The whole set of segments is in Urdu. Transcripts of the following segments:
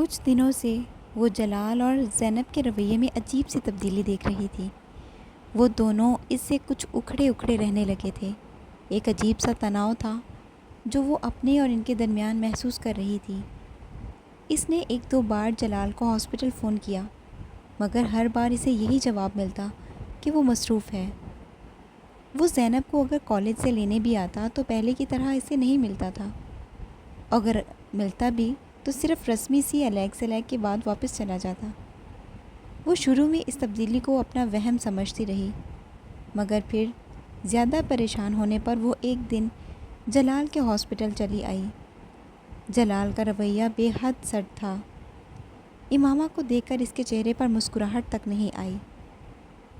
کچھ دنوں سے وہ جلال اور زینب کے رویے میں عجیب سی تبدیلی دیکھ رہی تھی۔ وہ دونوں اس سے کچھ اکھڑے اکھڑے رہنے لگے تھے۔ ایک عجیب سا تناؤ تھا جو وہ اپنے اور ان کے درمیان محسوس کر رہی تھی۔ اس نے ایک دو بار جلال کو ہاسپٹل فون کیا، مگر ہر بار اسے یہی جواب ملتا کہ وہ مصروف ہے۔ وہ زینب کو اگر کالج سے لینے بھی آتا تو پہلے کی طرح اسے نہیں ملتا تھا، اگر ملتا بھی تو صرف رسمی سی الیگ سلیگ کے بعد واپس چلا جاتا۔ وہ شروع میں اس تبدیلی کو اپنا وہم سمجھتی رہی، مگر پھر زیادہ پریشان ہونے پر وہ ایک دن جلال کے ہاسپٹل چلی آئی۔ جلال کا رویہ بے حد سرد تھا۔ امامہ کو دیکھ کر اس کے چہرے پر مسکراہٹ تک نہیں آئی۔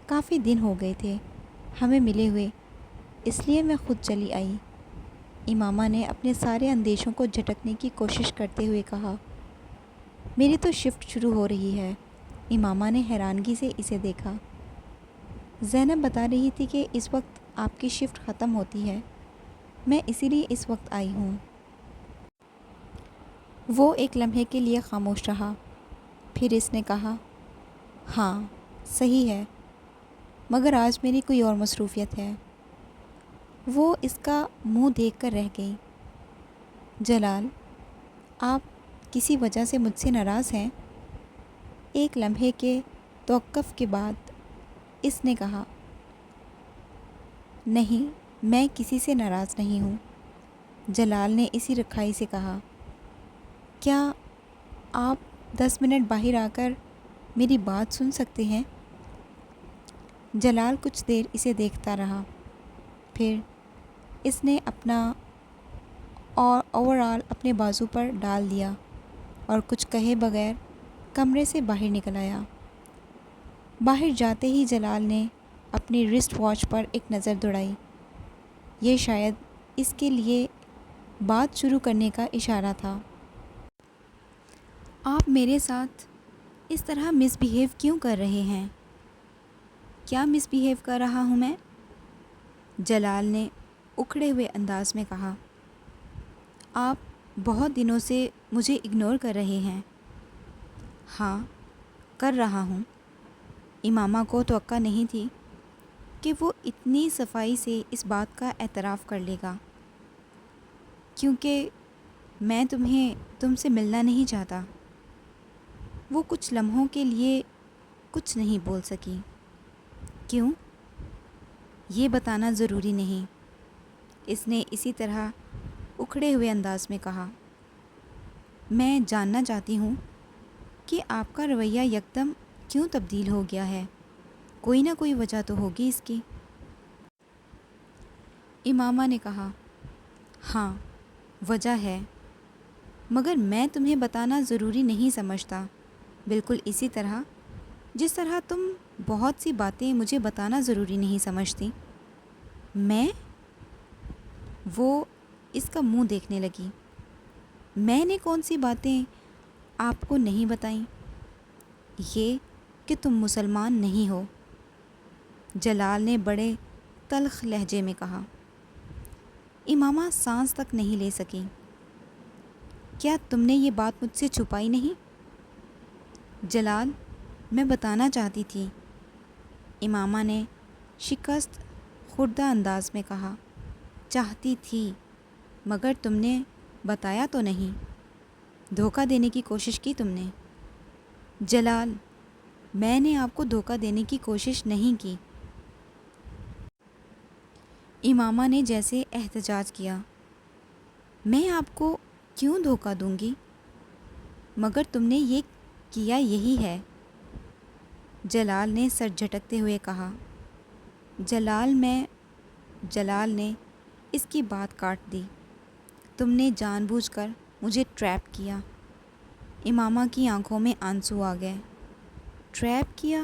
کافی دن ہو گئے تھے ہمیں ملے ہوئے، اس لیے میں خود چلی آئی، امامہ نے اپنے سارے اندیشوں کو جھٹکنے کی کوشش کرتے ہوئے کہا۔ میری تو شفٹ شروع ہو رہی ہے، امامہ نے حیرانگی سے اسے دیکھا۔ زینب بتا رہی تھی کہ اس وقت آپ کی شفٹ ختم ہوتی ہے، میں اسی لیے اس وقت آئی ہوں۔ وہ ایک لمحے کے لیے خاموش رہا، پھر اس نے کہا، ہاں صحیح ہے، مگر آج میری کوئی اور مصروفیت ہے۔ وہ اس کا منہ دیکھ کر رہ گئی۔ جلال، آپ کسی وجہ سے مجھ سے ناراض ہیں؟ ایک لمحے کے توقف کے بعد اس نے کہا، نہیں، میں کسی سے ناراض نہیں ہوں۔ جلال نے اسی رکھائی سے کہا، کیا آپ 10 منٹ باہر آ کر میری بات سن سکتے ہیں؟ جلال کچھ دیر اسے دیکھتا رہا، پھر اس نے اپنا اوور آل اپنے بازو پر ڈال دیا اور کچھ کہے بغیر کمرے سے باہر نکل آیا۔ باہر جاتے ہی جلال نے اپنی رسٹ واچ پر ایک نظر دوڑائی۔ یہ شاید اس کے لیے بات شروع کرنے کا اشارہ تھا۔ آپ میرے ساتھ اس طرح مس بیہیو کیوں کر رہے ہیں؟ کیا مس بیہیو کر رہا ہوں میں؟ جلال نے اکھڑے ہوئے انداز میں کہا، آپ بہت دنوں سے مجھے اگنور کر رہے ہیں۔ ہاں، کر رہا ہوں۔ امامہ کو توقع نہیں تھی کہ وہ اتنی صفائی سے اس بات کا اعتراف کر لے گا، کیونکہ میں تم سے ملنا نہیں چاہتا۔ وہ کچھ لمحوں کے لیے کچھ نہیں بول سکی۔ کیوں؟ یہ بتانا ضروری نہیں، اس نے اسی طرح اکھڑے ہوئے انداز میں کہا۔ میں جاننا چاہتی ہوں کہ آپ کا رویہ یکدم کیوں تبدیل ہو گیا ہے؟ کوئی نہ کوئی وجہ تو ہوگی اس کی۔ امامہ نے کہا، ہاں وجہ ہے، مگر میں تمہیں بتانا ضروری نہیں سمجھتا، بالکل اسی طرح جس طرح تم بہت سی باتیں مجھے بتانا ضروری نہیں سمجھتی۔ وہ اس کا منہ دیکھنے لگی۔ میں نے کون سی باتیں آپ کو نہیں بتائیں؟ یہ کہ تم مسلمان نہیں ہو، جلال نے بڑے تلخ لہجے میں کہا۔ امامہ سانس تک نہیں لے سکی۔ کیا تم نے یہ بات مجھ سے چھپائی نہیں؟ جلال، میں بتانا چاہتی تھی، امامہ نے شکست خوردہ انداز میں کہا۔ چاہتی تھی، مگر تم نے بتایا تو نہیں، دھوکہ دینے کی کوشش کی تم نے۔ جلال، میں نے آپ کو دھوکہ دینے کی کوشش نہیں کی۔ امامہ نے جیسے احتجاج کیا، میں آپ کو کیوں دھوکہ دوں گی؟ مگر تم نے یہ کیا یہی ہے، جلال نے سر جھٹکتے ہوئے کہا۔ جلال نے اس کی بات کاٹ دی۔ تم نے جان بوجھ کر مجھے ٹریپ کیا۔ امامہ کی آنکھوں میں آنسو آ گئے۔ ٹریپ کیا؟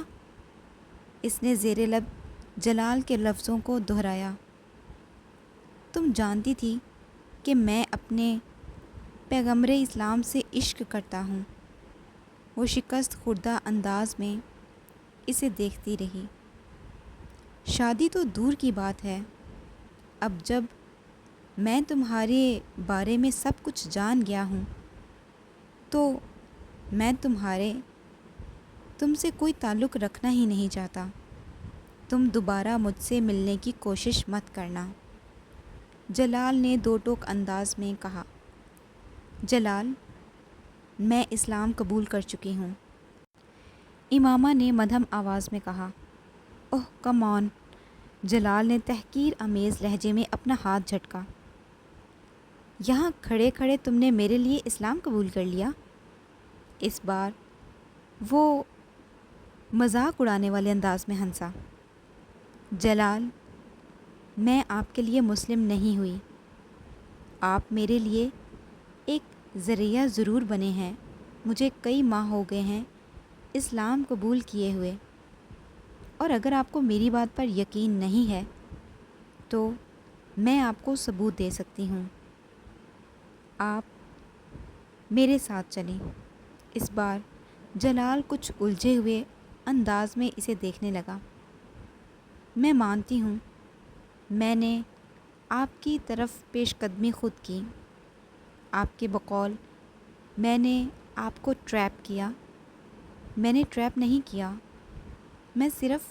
اس نے زیر لب جلال کے لفظوں کو دہرایا۔ تم جانتی تھی کہ میں اپنے پیغمبر اسلام سے عشق کرتا ہوں۔ وہ شکست خوردہ انداز میں اسے دیکھتی رہی۔ شادی تو دور کی بات ہے، اب جب میں تمہارے بارے میں سب کچھ جان گیا ہوں تو میں تم سے کوئی تعلق رکھنا ہی نہیں چاہتا۔ تم دوبارہ مجھ سے ملنے کی کوشش مت کرنا، جلال نے دو ٹوک انداز میں کہا۔ جلال، میں اسلام قبول کر چکی ہوں، امامہ نے مدھم آواز میں کہا۔ اوہ کم آن، جلال نے تحقیر آمیز لہجے میں اپنا ہاتھ جھٹکا۔ یہاں کھڑے کھڑے تم نے میرے لیے اسلام قبول کر لیا؟ اس بار وہ مذاق اڑانے والے انداز میں ہنسا۔ جلال، میں آپ کے لیے مسلم نہیں ہوئی، آپ میرے لیے ایک ذریعہ ضرور بنے ہیں۔ مجھے کئی ماہ ہو گئے ہیں اسلام قبول کیے ہوئے، اور اگر آپ کو میری بات پر یقین نہیں ہے تو میں آپ کو ثبوت دے سکتی ہوں۔ آپ میرے ساتھ چلیں۔ اس بار جلال کچھ الجھے ہوئے انداز میں اسے دیکھنے لگا۔ میں مانتی ہوں میں نے آپ کی طرف پیش قدمی خود کی، آپ کے بقول میں نے آپ کو ٹریپ کیا۔ میں نے ٹریپ نہیں کیا، میں صرف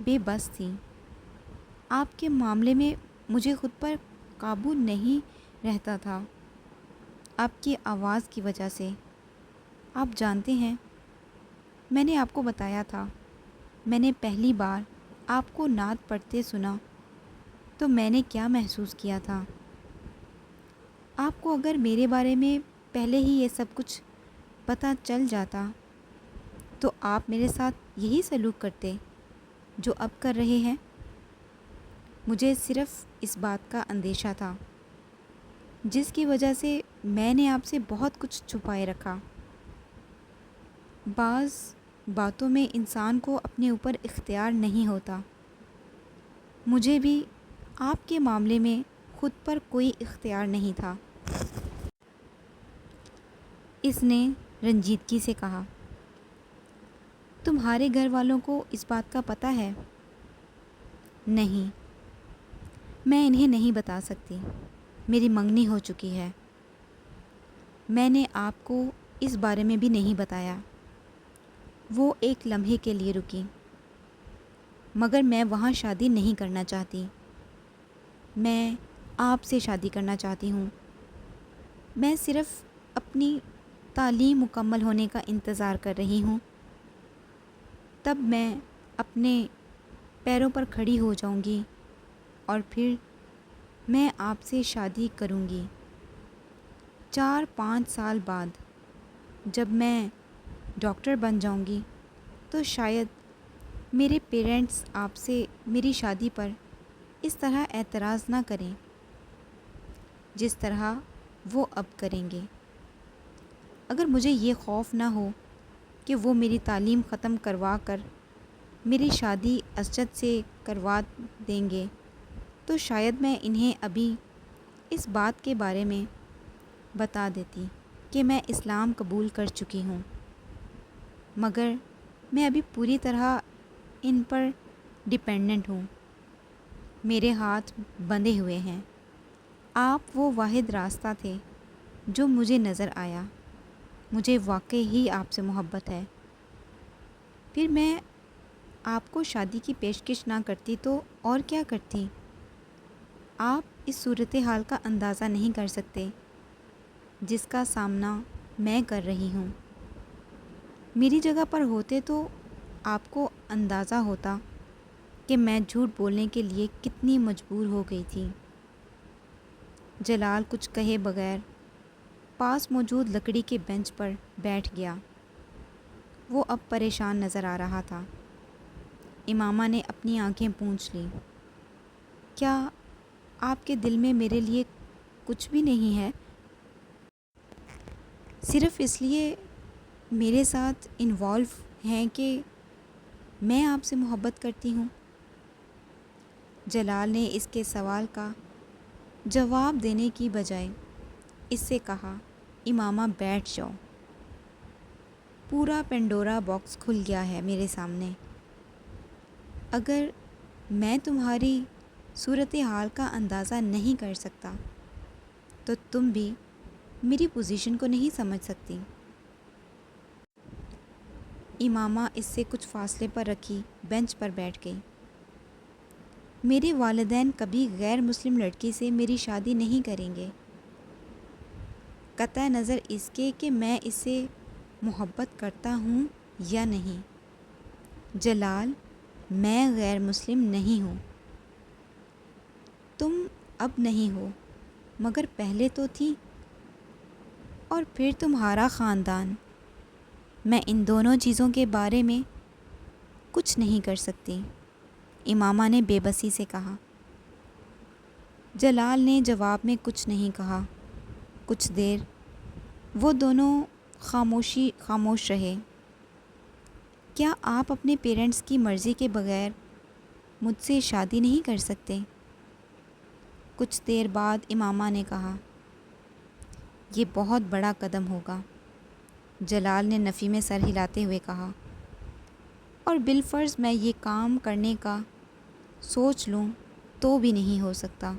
بے بس تھی۔ آپ کے معاملے میں مجھے خود پر قابو نہیں رہتا تھا، آپ کی آواز کی وجہ سے۔ آپ جانتے ہیں، میں نے آپ کو بتایا تھا، میں نے پہلی بار آپ کو نعت پڑھتے سنا تو میں نے کیا محسوس کیا تھا۔ آپ کو اگر میرے بارے میں پہلے ہی یہ سب کچھ پتہ چل جاتا تو آپ میرے ساتھ یہی سلوک کرتے جو اب کر رہے ہیں۔ مجھے صرف اس بات کا اندیشہ تھا جس کی وجہ سے میں نے آپ سے بہت کچھ چھپائے رکھا۔ بعض باتوں میں انسان کو اپنے اوپر اختیار نہیں ہوتا۔ مجھے بھی آپ کے معاملے میں خود پر کوئی اختیار نہیں تھا۔ اس نے رنجیدگی سے کہا۔ تمہارے گھر والوں کو اس بات کا پتہ ہے؟ نہیں، میں انہیں نہیں بتا سکتی، میری منگنی ہو چکی ہے۔ میں نے آپ کو اس بارے میں بھی نہیں بتایا۔ وہ ایک لمحے کے لیے رکی۔ مگر میں وہاں شادی نہیں کرنا چاہتی، میں آپ سے شادی کرنا چاہتی ہوں۔ میں صرف اپنی تعلیم مکمل ہونے کا انتظار کر رہی ہوں، تب میں اپنے پیروں پر کھڑی ہو جاؤں گی اور پھر میں آپ سے شادی کروں گی۔ 4-5 سال بعد جب میں ڈاکٹر بن جاؤں گی تو شاید میرے پیرنٹس آپ سے میری شادی پر اس طرح اعتراض نہ کریں جس طرح وہ اب کریں گے۔ اگر مجھے یہ خوف نہ ہو کہ وہ میری تعلیم ختم کروا کر میری شادی اسجد سے کروا دیں گے تو شاید میں انہیں ابھی اس بات کے بارے میں بتا دیتی کہ میں اسلام قبول کر چکی ہوں، مگر میں ابھی پوری طرح ان پر ڈیپینڈنٹ ہوں، میرے ہاتھ بندھے ہوئے ہیں۔ آپ وہ واحد راستہ تھے جو مجھے نظر آیا۔ مجھے واقعی ہی آپ سے محبت ہے۔ پھر میں آپ کو شادی کی پیشکش نہ کرتی تو اور کیا کرتی؟ آپ اس صورتحال کا اندازہ نہیں کر سکتے جس کا سامنا میں کر رہی ہوں۔ میری جگہ پر ہوتے تو آپ کو اندازہ ہوتا کہ میں جھوٹ بولنے کے لیے کتنی مجبور ہو گئی تھی۔ جلال کچھ کہے بغیر پاس موجود لکڑی کے بینچ پر بیٹھ گیا۔ وہ اب پریشان نظر آ رہا تھا۔ امامہ نے اپنی آنکھیں پونچھ لیں۔ کیا آپ کے دل میں میرے لیے کچھ بھی نہیں ہے؟ صرف اس لیے میرے ساتھ انوالو ہیں کہ میں آپ سے محبت کرتی ہوں؟ جلال نے اس کے سوال کا جواب دینے کی بجائے اس سے کہا، امامہ بیٹھ جاؤ، پورا پینڈورا باکس کھل گیا ہے میرے سامنے۔ اگر میں تمہاری صورتحال کا اندازہ نہیں کر سکتا تو تم بھی میری پوزیشن کو نہیں سمجھ سکتی۔ امامہ اس سے کچھ فاصلے پر رکھی بینچ پر بیٹھ گئی۔ میرے والدین کبھی غیر مسلم لڑکی سے میری شادی نہیں کریں گے، قطع نظر اس کے کہ میں اس سے محبت کرتا ہوں یا نہیں۔ جلال، میں غیر مسلم نہیں ہوں۔ تم اب نہیں ہو، مگر پہلے تو تھی، اور پھر تمہارا خاندان۔ میں ان دونوں چیزوں کے بارے میں کچھ نہیں کر سکتی، امامہ نے بے بسی سے کہا۔ جلال نے جواب میں کچھ نہیں کہا۔ کچھ دیر وہ دونوں خاموش رہے۔ کیا آپ اپنے پیرنٹس کی مرضی کے بغیر مجھ سے شادی نہیں کر سکتے؟ کچھ دیر بعد امامہ نے کہا۔ یہ بہت بڑا قدم ہوگا، جلال نے نفی میں سر ہلاتے ہوئے کہا، اور بالفرض میں یہ کام کرنے کا سوچ لوں تو بھی نہیں ہو سکتا۔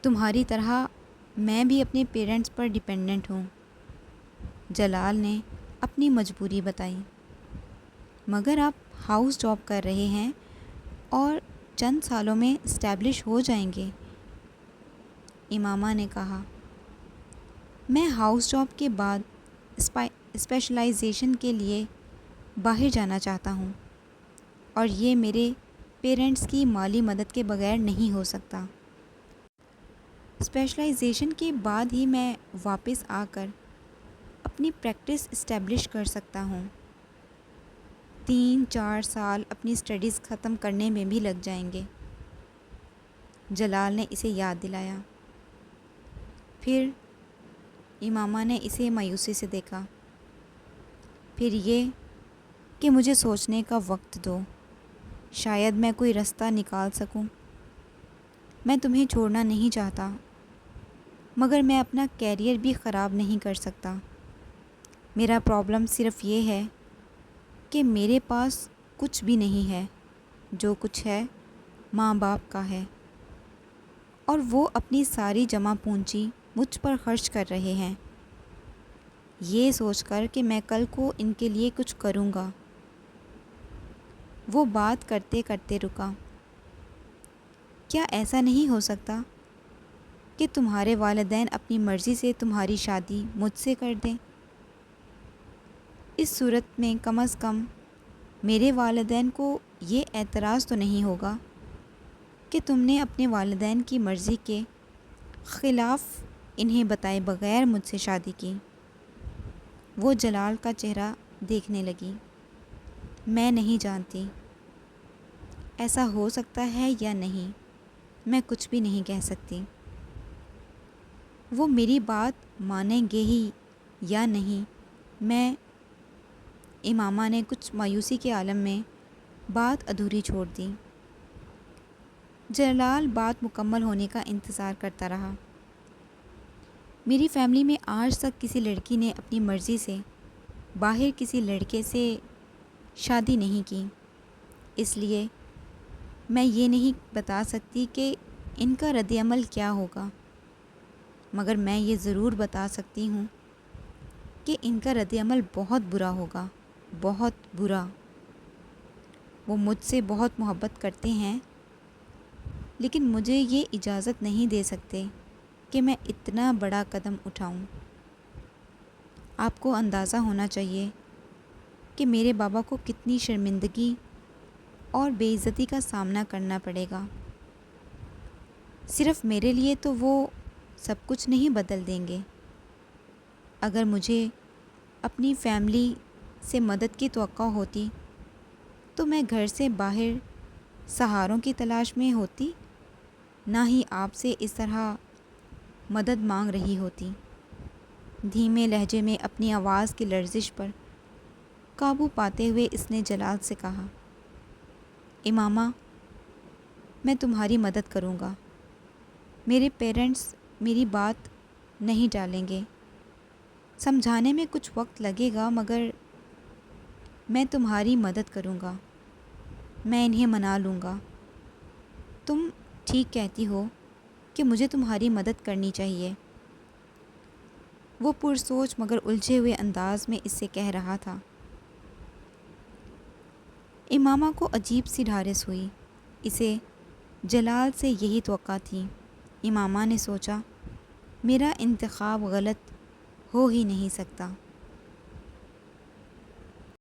تمہاری طرح میں بھی اپنے پیرنٹس پر ڈیپینڈنٹ ہوں، جلال نے اپنی مجبوری بتائی۔ مگر آپ ہاؤس جاب کر رہے ہیں اور چند سالوں میں اسٹیبلش ہو جائیں گے، امامہ نے کہا۔ میں ہاؤس جاب کے بعد اسپیشلائزیشن کے لیے باہر جانا چاہتا ہوں، اور یہ میرے پیرنٹس کی مالی مدد کے بغیر نہیں ہو سکتا۔ اسپیشلائزیشن کے بعد ہی میں واپس آ کر اپنی پریکٹس اسٹیبلش کر سکتا ہوں۔ 3-4 سال اپنی اسٹڈیز ختم کرنے میں بھی لگ جائیں گے، جلال نے اسے یاد دلایا۔ پھر امامہ نے اسے مایوسی سے دیکھا۔ پھر یہ کہ مجھے سوچنے کا وقت دو، شاید میں کوئی رستہ نکال سکوں۔ میں تمہیں چھوڑنا نہیں چاہتا، مگر میں اپنا کیریئر بھی خراب نہیں کر سکتا۔ میرا پرابلم صرف یہ ہے کہ میرے پاس کچھ بھی نہیں ہے، جو کچھ ہے ماں باپ کا ہے، اور وہ اپنی ساری جمع پونجی مجھ پر خرچ کر رہے ہیں، یہ سوچ کر کہ میں کل کو ان کے لیے کچھ کروں گا۔ وہ بات کرتے کرتے رکا۔ کیا ایسا نہیں ہو سکتا کہ تمہارے والدین اپنی مرضی سے تمہاری شادی مجھ سے کر دیں؟ اس صورت میں کم از کم میرے والدین کو یہ اعتراض تو نہیں ہوگا کہ تم نے اپنے والدین کی مرضی کے خلاف انہیں بتائے بغیر مجھ سے شادی کی۔ وہ جلال کا چہرہ دیکھنے لگی۔ میں نہیں جانتی، ایسا ہو سکتا ہے یا نہیں، میں کچھ بھی نہیں کہہ سکتی۔ وہ میری بات مانیں گے ہی یا نہیں، امامہ نے کچھ مایوسی کے عالم میں بات ادھوری چھوڑ دی۔ جلال بات مکمل ہونے کا انتظار کرتا رہا۔ میری فیملی میں آج تک کسی لڑکی نے اپنی مرضی سے باہر کسی لڑکے سے شادی نہیں کی، اس لیے میں یہ نہیں بتا سکتی کہ ان کا رد عمل کیا ہوگا، مگر میں یہ ضرور بتا سکتی ہوں کہ ان کا رد عمل بہت برا ہوگا، بہت برا۔ وہ مجھ سے بہت محبت کرتے ہیں، لیکن مجھے یہ اجازت نہیں دے سکتے کہ میں اتنا بڑا قدم اٹھاؤں۔ آپ کو اندازہ ہونا چاہیے کہ میرے بابا کو کتنی شرمندگی اور بے عزتی کا سامنا کرنا پڑے گا۔ صرف میرے لیے تو وہ سب کچھ نہیں بدل دیں گے۔ اگر مجھے اپنی فیملی سے مدد کی توقع ہوتی تو میں گھر سے باہر سہاروں کی تلاش میں ہوتی، نہ ہی آپ سے اس طرح مدد مانگ رہی ہوتی۔ دھیمے لہجے میں اپنی آواز کی لرزش پر قابو پاتے ہوئے اس نے جلال سے کہا، امامہ، میں تمہاری مدد کروں گا۔ میرے پیرنٹس میری بات نہیں ٹالیں گے، سمجھانے میں کچھ وقت لگے گا، مگر میں تمہاری مدد کروں گا، میں انہیں منا لوں گا۔ تم ٹھیک کہتی ہو کہ مجھے تمہاری مدد کرنی چاہیے، وہ پرسوچ مگر الجھے ہوئے انداز میں اس سے کہہ رہا تھا۔ امامہ کو عجیب سی ڈھارس ہوئی، اسے جلال سے یہی توقع تھی۔ امامہ نے سوچا، میرا انتخاب غلط ہو ہی نہیں سکتا۔